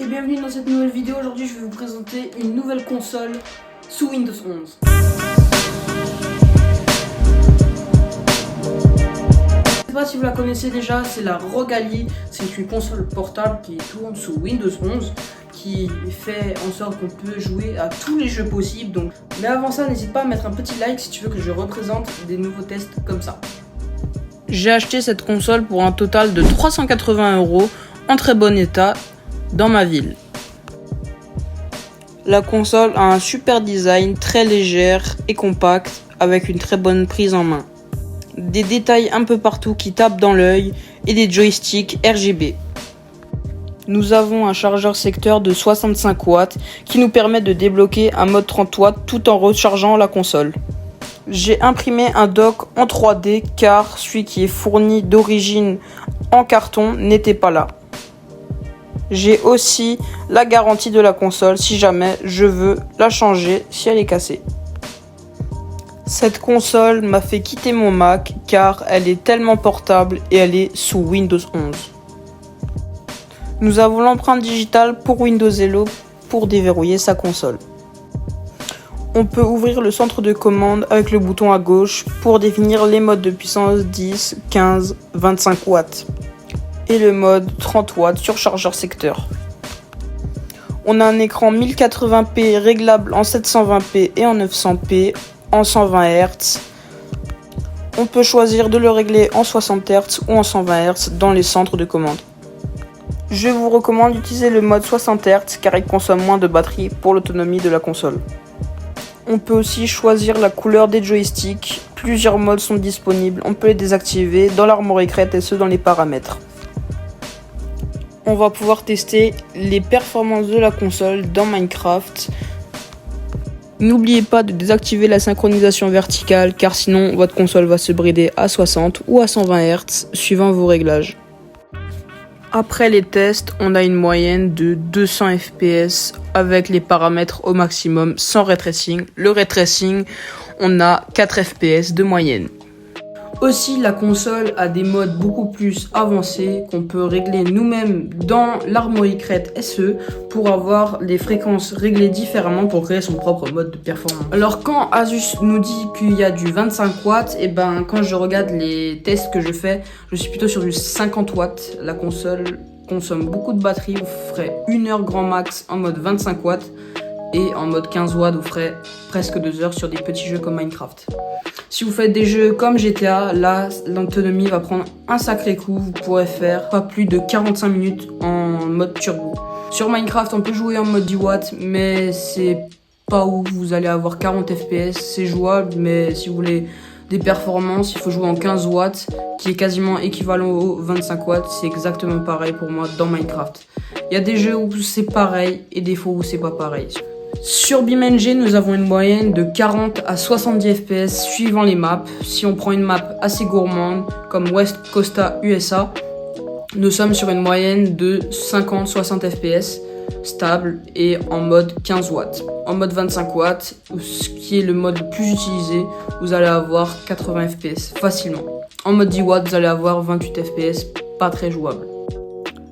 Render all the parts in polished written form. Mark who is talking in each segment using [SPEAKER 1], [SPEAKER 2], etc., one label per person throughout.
[SPEAKER 1] Et bienvenue dans cette nouvelle vidéo. Aujourd'hui je vais vous présenter une nouvelle console sous Windows 11. Je ne sais pas si vous la connaissez déjà, c'est la ROG Ally. C'est une console portable qui tourne sous Windows 11, qui fait en sorte qu'on peut jouer à tous les jeux possibles. Donc, mais avant ça, n'hésite pas à mettre un petit like si tu veux que je représente des nouveaux tests comme ça. J'ai acheté cette console pour un total de 380 € en très bon état dans ma ville. La console a un super design, très légère et compacte, avec une très bonne prise en main. Des détails un peu partout qui tapent dans l'œil et des joysticks RGB. Nous avons un chargeur secteur de 65 watts qui nous permet de débloquer un mode 30 watts tout en rechargeant la console. J'ai imprimé un dock en 3D car celui qui est fourni d'origine en carton n'était pas là. J'ai aussi la garantie de la console si jamais je veux la changer si elle est cassée. Cette console m'a fait quitter mon Mac car elle est tellement portable et elle est sous Windows 11. Nous avons l'empreinte digitale pour Windows Hello pour déverrouiller sa console. On peut ouvrir le centre de commande avec le bouton à gauche pour définir les modes de puissance 10, 15, 25 watts et le mode 30 watts sur chargeur secteur. On a un écran 1080p réglable en 720p et en 900p en 120 Hz. On peut choisir de le régler en 60 Hz ou en 120 Hz dans les centres de commande. Je vous recommande d'utiliser le mode 60 Hz car il consomme moins de batterie pour l'autonomie de la console. On peut aussi choisir la couleur des joysticks. Plusieurs modes sont disponibles. On peut les désactiver dans l'armoire crête et ceux dans les paramètres. On va pouvoir tester les performances de la console dans Minecraft. N'oubliez pas de désactiver la synchronisation verticale car sinon votre console va se brider à 60 ou à 120 Hz suivant vos réglages. Après les tests, on a une moyenne de 200 fps avec les paramètres au maximum sans ray tracing. Le ray tracing, on a 4 fps de moyenne. Aussi, la console a des modes beaucoup plus avancés qu'on peut régler nous-mêmes dans l'armoire crête SE pour avoir les fréquences réglées différemment pour créer son propre mode de performance. Alors quand Asus nous dit qu'il y a du 25 watts, et ben quand je regarde les tests que je fais, je suis plutôt sur du 50 watts. La console consomme beaucoup de batterie, vous ferez 1 heure grand max en mode 25 watts et en mode 15 watts vous ferez presque 2 heures sur des petits jeux comme Minecraft. Si vous faites des jeux comme GTA, là, l'autonomie va prendre un sacré coup. Vous pourrez faire pas plus de 45 minutes en mode turbo. Sur Minecraft, on peut jouer en mode 10 watts, mais c'est pas où vous allez avoir 40 fps. C'est jouable, mais si vous voulez des performances, il faut jouer en 15 watts, qui est quasiment équivalent aux 25 watts. C'est exactement pareil pour moi dans Minecraft. Il y a des jeux où c'est pareil et des fois où c'est pas pareil. Sur BeamNG, nous avons une moyenne de 40 à 70 fps suivant les maps. Si on prend une map assez gourmande comme West Costa USA, nous sommes sur une moyenne de 50-60 fps stable et en mode 15 watts. En mode 25 watts, ce qui est le mode le plus utilisé, vous allez avoir 80 fps facilement. En mode 10 watts, vous allez avoir 28 fps, pas très jouable.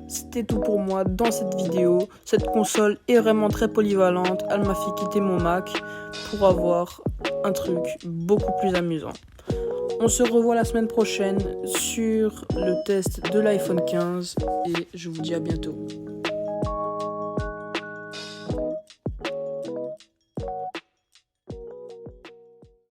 [SPEAKER 1] C'était tout pour moi dans cette vidéo. Cette console est vraiment très polyvalente. Elle m'a fait quitter mon Mac pour avoir un truc beaucoup plus amusant. On se revoit la semaine prochaine sur le test de l'iPhone 15 et je vous dis à bientôt.